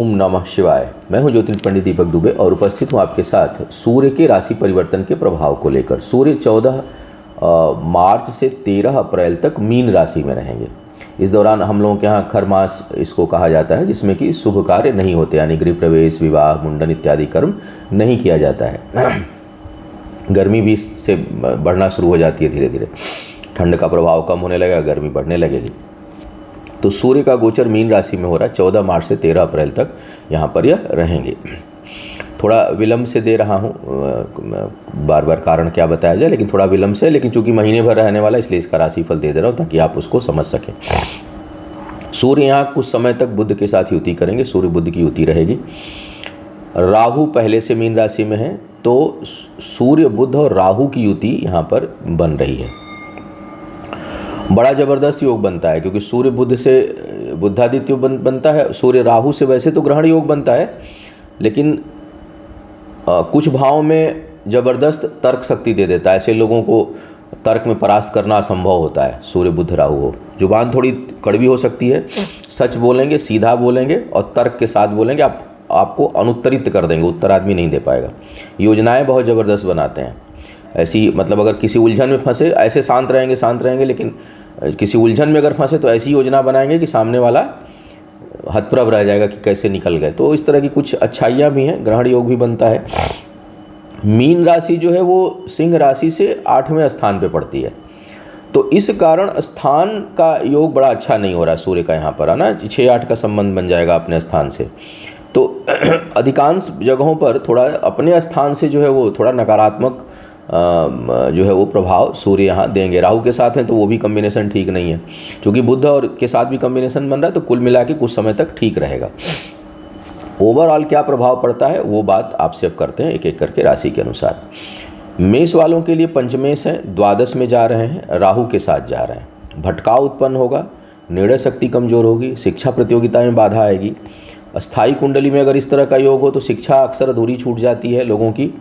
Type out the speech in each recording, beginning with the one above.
ओम नमः शिवाय। मैं हूं ज्योतिष पंडित दीपक दुबे और उपस्थित हूं आपके साथ सूर्य के राशि परिवर्तन के प्रभाव को लेकर। सूर्य 14 मार्च से 13 अप्रैल तक मीन राशि में रहेंगे। इस दौरान हम लोगों के यहाँ खर मास इसको कहा जाता है, जिसमें कि शुभ कार्य नहीं होते, यानी गृह प्रवेश, विवाह, मुंडन इत्यादि कर्म नहीं किया जाता है। गर्मी भी इससे बढ़ना शुरू हो जाती है धीरे धीरे। ठंड का प्रभाव कम होने लगेगा, गर्मी बढ़ने लगेगी। तो सूर्य का गोचर मीन राशि में हो रहा है 14 मार्च से 13 अप्रैल तक यहाँ पर यह रहेंगे। थोड़ा विलम्ब से दे रहा हूँ, बार बार कारण क्या बताया जाए, लेकिन थोड़ा विलम्ब से, लेकिन चूंकि महीने भर रहने वाला इसलिए इसका राशिफल दे रहा हूँ ताकि आप उसको समझ सकें। सूर्य यहाँ कुछ समय तक बुध के साथ युति करेंगे, सूर्य बुध की युति रहेगी। राहु पहले से मीन राशि में है, तो सूर्य बुध और राहु की युति यहाँ पर बन रही है। बड़ा ज़बरदस्त योग बनता है, क्योंकि सूर्य बुध से बुद्धादित्य बनता है, सूर्य राहु से वैसे तो ग्रहण योग बनता है, लेकिन कुछ भाव में ज़बरदस्त तर्क शक्ति दे देता है। ऐसे लोगों को तर्क में परास्त करना असंभव होता है। सूर्य बुध राहु हो, जुबान थोड़ी कड़वी हो सकती है, सच बोलेंगे, सीधा बोलेंगे और तर्क के साथ बोलेंगे, आपको अनुत्तरित कर देंगे, उत्तर आदमी नहीं दे पाएगा। योजनाएं बहुत ज़बरदस्त बनाते हैं। ऐसी मतलब अगर किसी उलझन में फंसे, ऐसे शांत रहेंगे, लेकिन किसी उलझन में अगर फंसे तो ऐसी योजना बनाएंगे कि सामने वाला हतप्रभ रह जाएगा कि कैसे निकल गए। तो इस तरह की कुछ अच्छाइयाँ भी हैं, ग्रहण योग भी बनता है। मीन राशि जो है वो सिंह राशि से 8वें स्थान पे पड़ती है, तो इस कारण स्थान का योग बड़ा अच्छा नहीं हो रहा है सूर्य का यहाँ पर, है ना। 6-8 का संबंध बन जाएगा अपने स्थान से, तो अधिकांश जगहों पर थोड़ा अपने स्थान से जो है वो थोड़ा नकारात्मक जो है वो प्रभाव सूर्य यहाँ देंगे। राहु के साथ हैं तो वो भी कम्बिनेशन ठीक नहीं है, क्योंकि बुध और के साथ भी कम्बिनेशन बन रहा है, तो कुल मिला के कुछ समय तक ठीक रहेगा। ओवरऑल क्या प्रभाव पड़ता है वो बात आपसे अब करते हैं एक एक करके राशि के अनुसार। मेष वालों के लिए पंचमेश है, द्वादश में जा रहे हैं, राहु के साथ जा रहे हैं। भटकाव उत्पन्न होगा, निर्णय शक्ति कमजोर होगी, शिक्षा प्रतियोगिता में बाधा आएगी। अस्थाई कुंडली में अगर इस तरह का योग हो तो शिक्षा अक्सर अधूरी छूट जाती है लोगों की।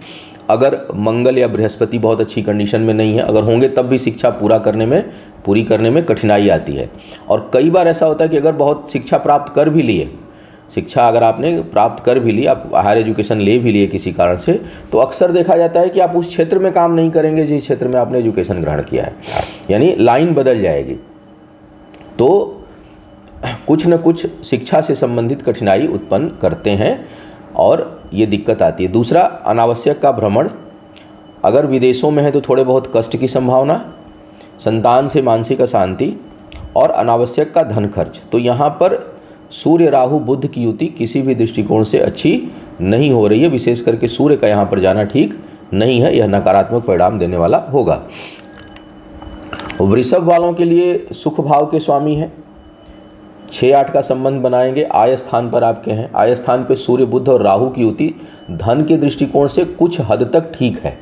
अगर मंगल या बृहस्पति बहुत अच्छी कंडीशन में नहीं है, अगर होंगे तब भी शिक्षा पूरी करने में कठिनाई आती है। और कई बार ऐसा होता है कि अगर बहुत शिक्षा प्राप्त कर भी लिए, शिक्षा अगर आपने प्राप्त कर भी ली, आप हायर एजुकेशन ले भी लिए किसी कारण से, तो अक्सर देखा जाता है कि आप उस क्षेत्र में काम नहीं करेंगे जिस क्षेत्र में आपने एजुकेशन ग्रहण किया है, यानी लाइन बदल जाएगी। तो कुछ न कुछ शिक्षा से संबंधित कठिनाई उत्पन्न करते हैं और ये दिक्कत आती है। दूसरा, अनावश्यक का भ्रमण, अगर विदेशों में है तो थोड़े बहुत कष्ट की संभावना, संतान से मानसिक अशांति और अनावश्यक का धन खर्च। तो यहाँ पर सूर्य राहु बुध की युति किसी भी दृष्टिकोण से अच्छी नहीं हो रही है, विशेष करके सूर्य का यहाँ पर जाना ठीक नहीं है, यह नकारात्मक परिणाम देने वाला होगा। वृषभ वालों के लिए सुख भाव के स्वामी हैं, 6-8 का संबंध बनाएंगे, आय स्थान पर आपके हैं। आय स्थान पे सूर्य बुध और राहु की युति धन के दृष्टिकोण से कुछ हद तक ठीक है।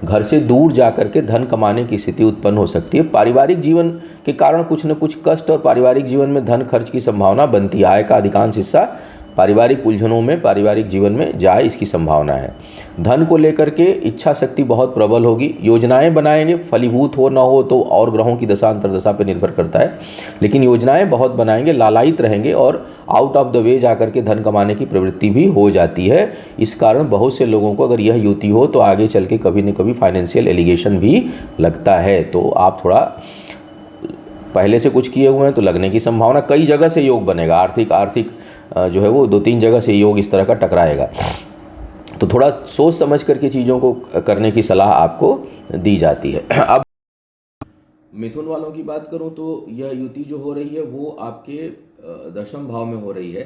घर से दूर जाकर के धन कमाने की स्थिति उत्पन्न हो सकती है। पारिवारिक जीवन के कारण कुछ न कुछ कष्ट और पारिवारिक जीवन में धन खर्च की संभावना बनती है। आय का अधिकांश हिस्सा पारिवारिक उलझनों में, पारिवारिक जीवन में जाए, इसकी संभावना है। धन को लेकर के इच्छा शक्ति बहुत प्रबल होगी। योजनाएं बनाएंगे, फलीभूत हो ना हो तो और ग्रहों की दशा अंतर्दशा पर निर्भर करता है, लेकिन योजनाएं बहुत बनाएंगे, लालायित रहेंगे और आउट ऑफ द वे जाकर के धन कमाने की प्रवृत्ति भी हो जाती है। इस कारण बहुत से लोगों को अगर यह युति हो तो आगे चल के कभी न कभी फाइनेंशियल एलिगेशन भी लगता है। तो आप थोड़ा पहले से कुछ किए हुए हैं तो लगने की संभावना, कई जगह से योग बनेगा, आर्थिक जो है वो 2-3 जगह से योग इस तरह का टकराएगा। तो थोड़ा सोच समझ करके चीज़ों को करने की सलाह आपको दी जाती है। अब मिथुन वालों की बात करूं तो यह युति जो हो रही है वो आपके 10वें भाव में हो रही है,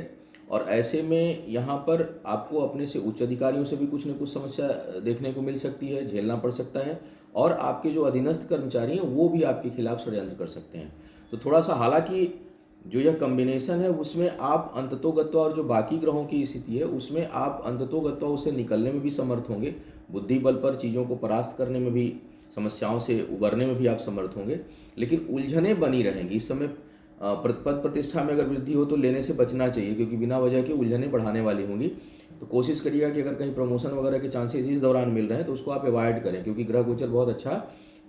और ऐसे में यहाँ पर आपको अपने से उच्च अधिकारियों से भी कुछ न कुछ समस्या देखने को मिल सकती है, झेलना पड़ सकता है, और आपके जो अधीनस्थ कर्मचारी हैं वो भी आपके खिलाफ षड्यंत्र कर सकते हैं। तो थोड़ा सा, हालांकि जो यह कम्बिनेशन है उसमें आप अंततोगत्वा, और जो बाकी ग्रहों की स्थिति है उसमें आप अंततोगत्वा उससे निकलने में भी समर्थ होंगे, बुद्धि बल पर चीज़ों को परास्त करने में भी, समस्याओं से उबरने में भी आप समर्थ होंगे, लेकिन उलझनें बनी रहेंगी। इस समय पद प्रतिष्ठा में अगर वृद्धि हो तो लेने से बचना चाहिए, क्योंकि बिना वजह के उलझनें बढ़ाने वाली होंगी। तो कोशिश करिएगा कि अगर कहीं प्रमोशन वगैरह के चांसेस इस दौरान मिल रहे हैं तो उसको आप अवॉइड करें, क्योंकि ग्रह गोचर बहुत अच्छा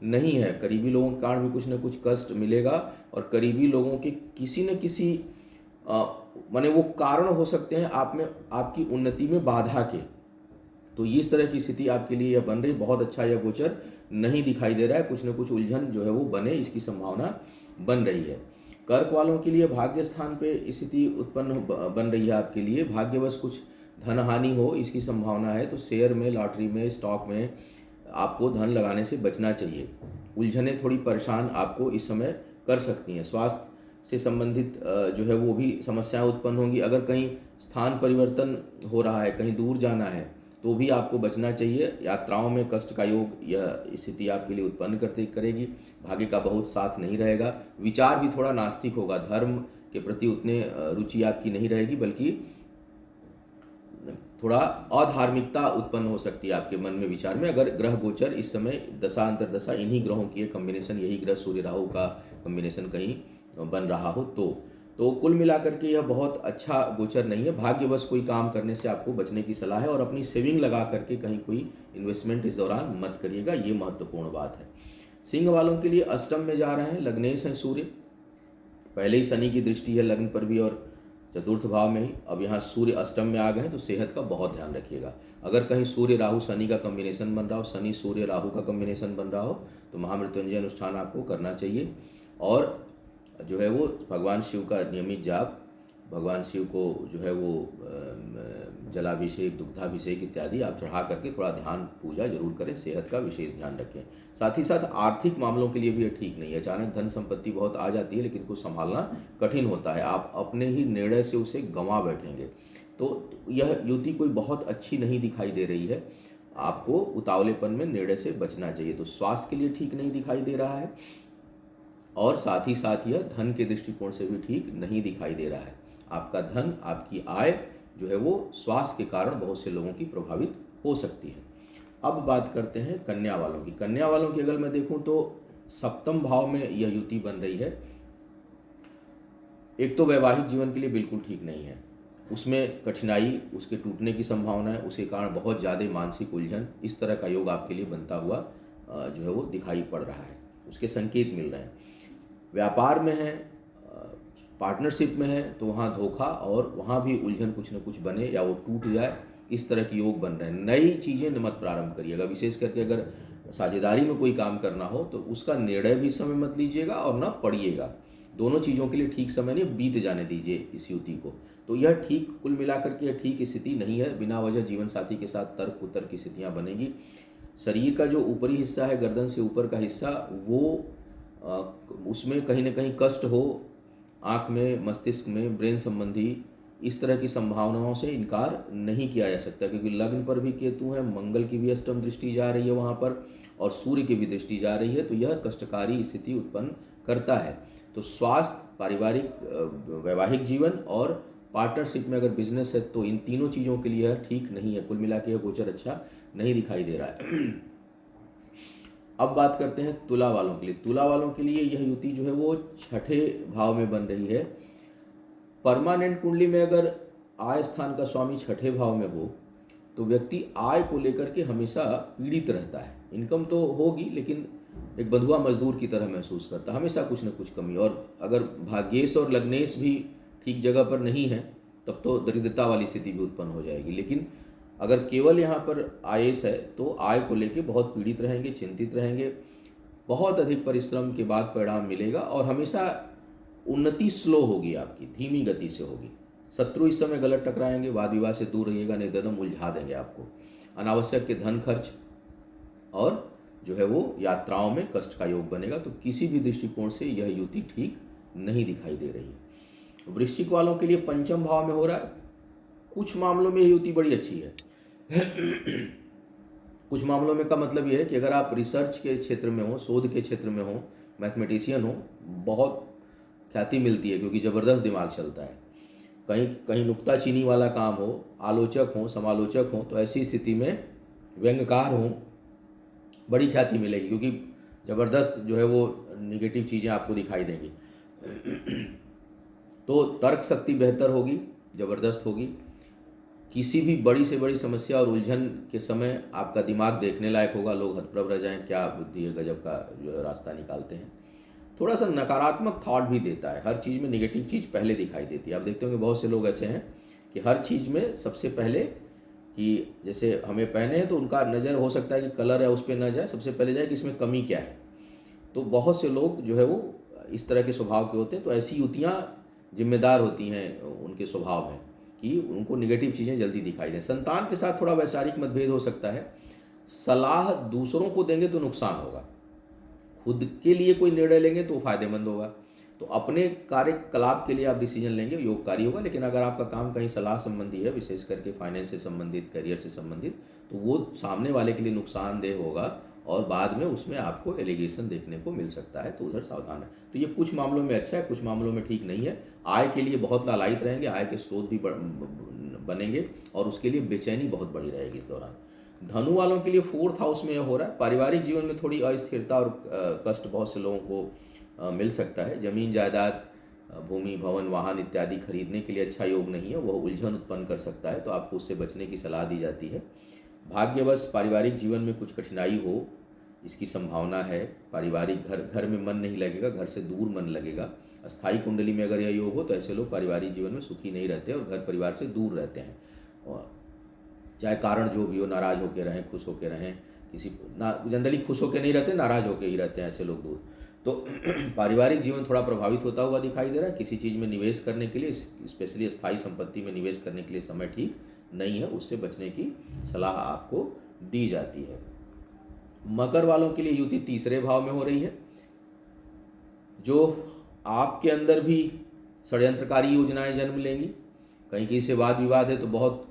नहीं है। करीबी लोगों के कारण भी कुछ न कुछ कष्ट मिलेगा, और करीबी लोगों के किसी न किसी माने वो कारण हो सकते हैं आप में, आपकी उन्नति में बाधा के। तो इस तरह की स्थिति आपके लिए यह बन रही, बहुत अच्छा यह गोचर नहीं दिखाई दे रहा है, कुछ न कुछ उलझन जो है वो बने, इसकी संभावना बन रही है। कर्क वालों के लिए भाग्य स्थान पे स्थिति उत्पन्न बन रही है आपके लिए, भाग्यवश कुछ धन हानि हो इसकी संभावना है। तो शेयर में, लॉटरी में, स्टॉक में आपको धन लगाने से बचना चाहिए। उलझनें थोड़ी परेशान आपको इस समय कर सकती हैं। स्वास्थ्य से संबंधित जो है वो भी समस्याएं उत्पन्न होंगी। अगर कहीं स्थान परिवर्तन हो रहा है, कहीं दूर जाना है, तो भी आपको बचना चाहिए। यात्राओं में कष्ट का योग यह स्थिति आपके लिए उत्पन्न करेगी। भाग्य का बहुत साथ नहीं रहेगा। विचार भी थोड़ा नास्तिक होगा, धर्म के प्रति उतने रुचि आपकी नहीं रहेगी, बल्कि थोड़ा अधार्मिकता उत्पन्न हो सकती है आपके मन में, विचार में। अगर ग्रह गोचर इस समय दशा अंतर्दशा इन्हीं ग्रहों की कॉम्बिनेशन, यही ग्रह सूर्य राहु का कॉम्बिनेशन कहीं बन रहा हो तो कुल मिलाकर के यह बहुत अच्छा गोचर नहीं है। भाग्यवश कोई काम करने से आपको बचने की सलाह है, और अपनी सेविंग लगा करके कहीं कोई इन्वेस्टमेंट इस दौरान मत करिएगा, ये महत्वपूर्ण बात है। सिंह वालों के लिए अष्टम में जा रहे हैं, लग्नेश हैं सूर्य, पहले ही शनि की दृष्टि है लग्न पर भी और चतुर्थ भाव में ही। अब यहाँ सूर्य अष्टम में आ गए हैं, तो सेहत का बहुत ध्यान रखिएगा। अगर कहीं सूर्य राहु शनि का कॉम्बिनेशन बन रहा हो, शनि सूर्य राहु का कॉम्बिनेशन बन रहा हो, तो महामृत्युंजय अनुष्ठान आपको करना चाहिए। और जो है वो भगवान शिव का नियमित जाप, भगवान शिव को जो है वो जलाभिषेक, दुग्धाभिषेक इत्यादि आप चढ़ा करके थोड़ा ध्यान पूजा जरूर करें। सेहत का विशेष ध्यान रखें। साथ ही साथ आर्थिक मामलों के लिए भी ये ठीक नहीं है। अचानक धन संपत्ति बहुत आ जाती है, लेकिन कुछ संभालना कठिन होता है, आप अपने ही निर्णय से उसे गंवा बैठेंगे। तो यह युति कोई बहुत अच्छी नहीं दिखाई दे रही है। आपको उतावलेपन में निर्णय से बचना चाहिए। तो स्वास्थ्य के लिए ठीक नहीं दिखाई दे रहा है, और साथ ही साथ यह धन के दृष्टिकोण से भी ठीक नहीं दिखाई दे रहा है। आपका धन, आपकी आय जो है वो स्वास्थ्य के कारण बहुत से लोगों की प्रभावित हो सकती है। अब बात करते हैं कन्या वालों की। कन्या वालों की अगर मैं देखूं तो सप्तम भाव में यह युति बन रही है। एक तो वैवाहिक जीवन के लिए बिल्कुल ठीक नहीं है, उसमें कठिनाई, उसके टूटने की संभावना है, उसके कारण बहुत ज़्यादा मानसिक उलझन, इस तरह का योग आपके लिए बनता हुआ जो है वो दिखाई पड़ रहा है, उसके संकेत मिल रहे हैं। व्यापार में है, पार्टनरशिप में है, तो वहाँ धोखा और वहाँ भी उलझन कुछ न कुछ बने या वो टूट जाए, इस तरह के योग बन रहे हैं। नई चीज़ें मत प्रारंभ करिएगा। विशेष करके अगर साझेदारी में कोई काम करना हो तो उसका निर्णय भी समय मत लीजिएगा और न पढ़िएगा। दोनों चीज़ों के लिए ठीक समय नहीं, बीत जाने दीजिए इस युति को। तो यह ठीक, कुल मिलाकर के यह ठीक स्थिति नहीं है। बिना वजह जीवन साथी के साथ तर्क कुतर्क की स्थितियाँ बनेगी। शरीर का जो ऊपरी हिस्सा है, गर्दन से ऊपर का हिस्सा, वो उसमें कहीं ना कहीं कष्ट हो, आँख में, मस्तिष्क में, ब्रेन संबंधी इस तरह की संभावनाओं से इनकार नहीं किया जा सकता, क्योंकि लग्न पर भी केतु है, मंगल की भी अष्टम दृष्टि जा रही है वहाँ पर, और सूर्य की भी दृष्टि जा रही है। तो यह कष्टकारी स्थिति उत्पन्न करता है। तो स्वास्थ्य, पारिवारिक, वैवाहिक जीवन और पार्टनरशिप में अगर बिजनेस है, तो इन तीनों चीज़ों के लिए ठीक नहीं है। कुल मिला के यह गोचर अच्छा नहीं दिखाई दे रहा है। अब बात करते हैं तुला वालों के लिए। तुला वालों के लिए यह युति जो है वो छठे भाव में बन रही है। परमानेंट कुंडली में अगर आय स्थान का स्वामी छठे भाव में हो तो व्यक्ति आय को लेकर के हमेशा पीड़ित रहता है। इनकम तो होगी, लेकिन एक बंधुआ मजदूर की तरह महसूस करता है, हमेशा कुछ न कुछ कमी। और अगर भाग्येश और लग्नेश भी ठीक जगह पर नहीं है, तब तो दरिद्रता वाली स्थिति भी उत्पन्न हो जाएगी। लेकिन अगर केवल यहाँ पर आयेश है तो आय को लेके बहुत पीड़ित रहेंगे, चिंतित रहेंगे। बहुत अधिक परिश्रम के बाद परिणाम मिलेगा, और हमेशा उन्नति स्लो होगी, आपकी धीमी गति से होगी। शत्रु इस समय गलत टकराएंगे, वाद विवाद से दूर रहिएगा, नहीं तो एकदम उलझा देंगे आपको। अनावश्यक के धन खर्च और जो है वो यात्राओं में कष्ट का योग बनेगा। तो किसी भी दृष्टिकोण से यह युति ठीक नहीं दिखाई दे रही है। वृश्चिक वालों के लिए पंचम भाव में हो रहा है। कुछ मामलों में यह युति बड़ी अच्छी है। कुछ मामलों में का मतलब यह है कि अगर आप रिसर्च के क्षेत्र में हो, शोध के क्षेत्र में हो, मैथमेटिशियन हो, बहुत ख्याति मिलती है, क्योंकि ज़बरदस्त दिमाग चलता है। कहीं कहीं नुक्ताचीनी वाला काम हो, आलोचक हो, समालोचक हो, तो ऐसी स्थिति में व्यंग्यकार हो, बड़ी ख्याति मिलेगी, क्योंकि ज़बरदस्त जो है वो निगेटिव चीज़ें आपको दिखाई देंगी। तो तर्क शक्ति बेहतर होगी, ज़बरदस्त होगी। किसी भी बड़ी से बड़ी समस्या और उलझन के समय आपका दिमाग देखने लायक होगा। लोग हतप्रभ रह जाएं, क्या बुद्धि है, गजब का जो है रास्ता निकालते हैं। थोड़ा सा नकारात्मक थॉट भी देता है। हर चीज़ में नेगेटिव चीज़ पहले दिखाई देती है। आप देखते होंगे बहुत से लोग ऐसे हैं कि हर चीज़ में सबसे पहले, कि जैसे हमें पहने हैं तो उनका नज़र हो सकता है कि कलर है उस पर ना जाए, सबसे पहले जाए कि इसमें कमी क्या है। तो बहुत से लोग जो है वो इस तरह के स्वभाव के होते हैं। तो ऐसी युतियाँ जिम्मेदार होती हैं उनके स्वभाव में कि उनको नेगेटिव चीज़ें जल्दी दिखाई दें। संतान के साथ थोड़ा वैचारिक मतभेद हो सकता है। सलाह दूसरों को देंगे तो नुकसान होगा, खुद के लिए कोई निर्णय लेंगे तो फ़ायदेमंद होगा। तो अपने कार्यकलाप के लिए आप डिसीजन लेंगे, योगकारी होगा। लेकिन अगर आपका काम कहीं सलाह संबंधी है, विशेष करके फाइनेंस से संबंधित, करियर से संबंधित, तो वो सामने वाले के लिए नुकसानदेह होगा और बाद में उसमें आपको एलिगेशन देखने को मिल सकता है। तो उधर सावधान है। तो ये कुछ मामलों में अच्छा है, कुछ मामलों में ठीक नहीं है। आय के लिए बहुत लालायित रहेंगे, आय के स्रोत भी बनेंगे और उसके लिए बेचैनी बहुत बड़ी रहेगी इस दौरान। धनु वालों के लिए 4th हाउस में यह हो रहा है। पारिवारिक जीवन में थोड़ी अस्थिरता और कष्ट बहुत से लोगों को मिल सकता है। जमीन जायदाद, भूमि, भवन, वाहन इत्यादि खरीदने के लिए अच्छा योग नहीं है, वह उलझन उत्पन्न कर सकता है, तो आपको उससे बचने की सलाह दी जाती है। भाग्यवश पारिवारिक जीवन में कुछ कठिनाई हो, इसकी संभावना है। पारिवारिक घर में मन नहीं लगेगा, घर से दूर मन लगेगा। अस्थायी कुंडली में अगर यह योग हो तो ऐसे लोग पारिवारिक जीवन में सुखी नहीं रहते और घर परिवार से दूर रहते हैं। और चाहे कारण जो भी हो, नाराज़ होकर रहें, खुश होकर रहें, किसी जनरली खुश होकर नहीं रहते, नाराज़ होकर ही रहते हैं ऐसे लोग दूर। तो पारिवारिक जीवन थोड़ा प्रभावित होता हुआ दिखाई दे रहा है। किसी चीज़ में निवेश करने के लिए, स्पेशली स्थायी संपत्ति में निवेश करने के लिए समय ठीक नहीं है, उससे बचने की सलाह आपको दी जाती है। मकर वालों के लिए युति 3रे भाव में हो रही है। जो आपके अंदर भी षड्यंत्रकारी योजनाएं जन्म लेंगी, कहीं किसी से वाद विवाद है तो बहुत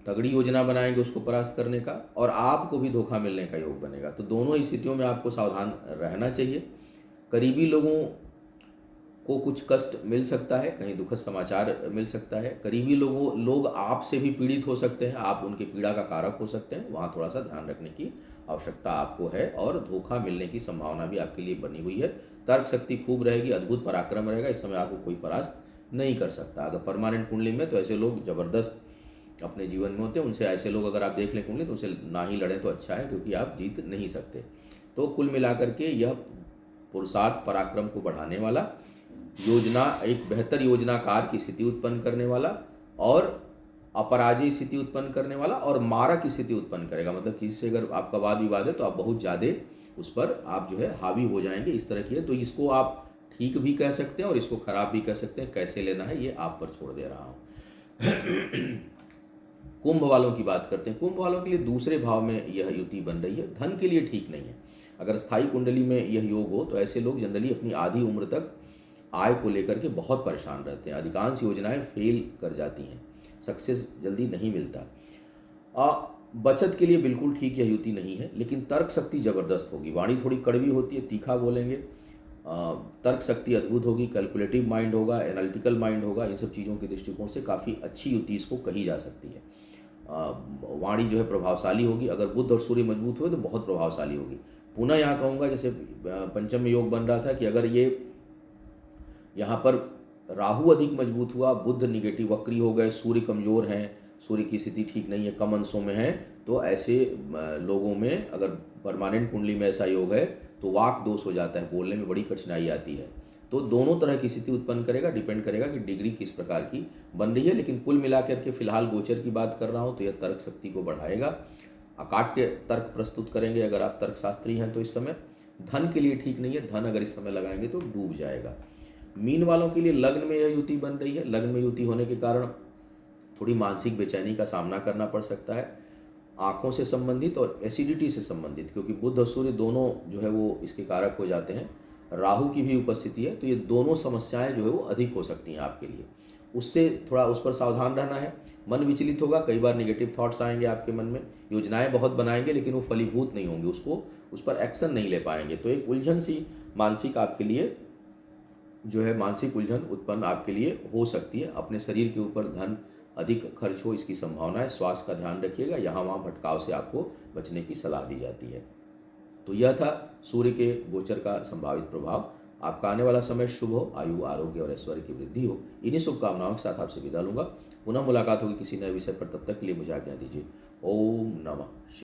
तगड़ी योजना बनाएंगे उसको परास्त करने का, और आपको भी धोखा मिलने का योग बनेगा। तो दोनों ही स्थितियों में आपको सावधान रहना चाहिए। करीबी लोगों को कुछ कष्ट मिल सकता है, कहीं दुखद समाचार मिल सकता है। करीबी लोग आपसे भी पीड़ित हो सकते हैं, आप उनके पीड़ा का कारक हो सकते हैं, वहाँ थोड़ा सा ध्यान रखने की आवश्यकता आपको है। और धोखा मिलने की संभावना भी आपके लिए बनी हुई है। तर्क शक्ति खूब रहेगी, अद्भुत पराक्रम रहेगा, इस समय आपको कोई परास्त नहीं कर सकता। अगर परमानेंट कुंडली में तो ऐसे लोग ज़बरदस्त अपने जीवन में होते हैं। उनसे ऐसे लोग अगर आप देख लें कुंडली तो उनसे ना ही लड़ें तो अच्छा है, क्योंकि आप जीत नहीं सकते। तो कुल मिलाकर के यह पुरुषार्थ पराक्रम को बढ़ाने वाला योजना, एक बेहतर योजनाकार की स्थिति उत्पन्न करने वाला और अपराजय स्थिति उत्पन्न करने वाला और मारक की स्थिति उत्पन्न करेगा। मतलब किसी से अगर आपका वाद विवाद है तो आप बहुत ज़्यादा उस पर आप जो है हावी हो जाएंगे, इस तरह की है। तो इसको आप ठीक भी कह सकते हैं और इसको खराब भी कह सकते हैं। कैसे लेना है ये आप पर छोड़ दे रहा हूँ। कुंभ वालों की बात करते हैं। कुंभ वालों के लिए 2रे भाव में यह युति बन रही है। धन के लिए ठीक नहीं है। अगर स्थायी कुंडली में यह योग हो तो ऐसे लोग जनरली अपनी आधी उम्र तक आय को लेकर के बहुत परेशान रहते हैं। अधिकांश योजनाएं फेल कर जाती हैं, सक्सेस जल्दी नहीं मिलता। बचत के लिए बिल्कुल ठीक यह युति नहीं है, लेकिन तर्क शक्ति ज़बरदस्त होगी। वाणी थोड़ी कड़वी होती है, तीखा बोलेंगे। तर्क शक्ति अद्भुत होगी, कैलकुलेटिव माइंड होगा, एनालिटिकल माइंड होगा। इन सब चीज़ों के दृष्टिकोण से काफ़ी अच्छी युति इसको कही जा सकती है। वाणी जो है प्रभावशाली होगी। अगर बुध और सूर्य मजबूत हुए तो बहुत प्रभावशाली होगी। पुनः यहाँ कहूँगा, जैसे पंचम में योग बन रहा था, कि अगर ये यहाँ पर राहु अधिक मजबूत हुआ, बुध निगेटिव वक्री हो गए, सूर्य कमज़ोर हैं, सूर्य की स्थिति ठीक नहीं है, कम अंशों में है, तो ऐसे लोगों में अगर परमानेंट कुंडली में ऐसा योग है तो वाक दोष हो जाता है, बोलने में बड़ी कठिनाई आती है। तो दोनों तरह की स्थिति उत्पन्न करेगा, डिपेंड करेगा कि डिग्री किस प्रकार की बन रही है। लेकिन कुल मिलाकर के फिलहाल गोचर की बात कर रहा हूँ तो यह तर्क शक्ति को बढ़ाएगा। अकाट्य तर्क प्रस्तुत करेंगे अगर आप तर्कशास्त्री हैं तो इस समय। धन के लिए ठीक नहीं है, धन अगर इस समय लगाएंगे तो डूब जाएगा। मीन वालों के लिए लग्न में यह युति बन रही है। लग्न में युति होने के कारण थोड़ी मानसिक बेचैनी का सामना करना पड़ सकता है, आँखों से संबंधित और एसिडिटी से संबंधित, क्योंकि बुध और सूर्य दोनों जो है वो इसके कारक हो जाते हैं। राहु की भी उपस्थिति है, तो ये दोनों समस्याएं जो है वो अधिक हो सकती हैं आपके लिए। उससे थोड़ा उस पर सावधान रहना है। मन विचलित होगा, कई बार नेगेटिव थॉट्स आएंगे आपके मन में। योजनाएं बहुत बनाएंगे लेकिन वो फलीभूत नहीं होंगी, उस पर एक्शन नहीं ले पाएंगे। तो एक उलझन सी मानसिक आपके लिए जो है, मानसिक उलझन उत्पन्न आपके लिए हो सकती है। अपने शरीर के ऊपर धन अधिक खर्च हो इसकी संभावना है। स्वास्थ्य का ध्यान रखिएगा, यहाँ वहाँ भटकाव से आपको बचने की सलाह दी जाती है। तो यह था सूर्य के गोचर का संभावित प्रभाव। आपका आने वाला समय शुभ हो, आयु, आरोग्य और ऐश्वर्य की वृद्धि हो। इन्हीं शुभकामनाओं के साथ आपसे विदा लूंगा। पुनः मुलाकात होगी किसी नए विषय पर, तब तक के लिए मुझे आज्ञा दीजिए। ओम नमः शिवाय।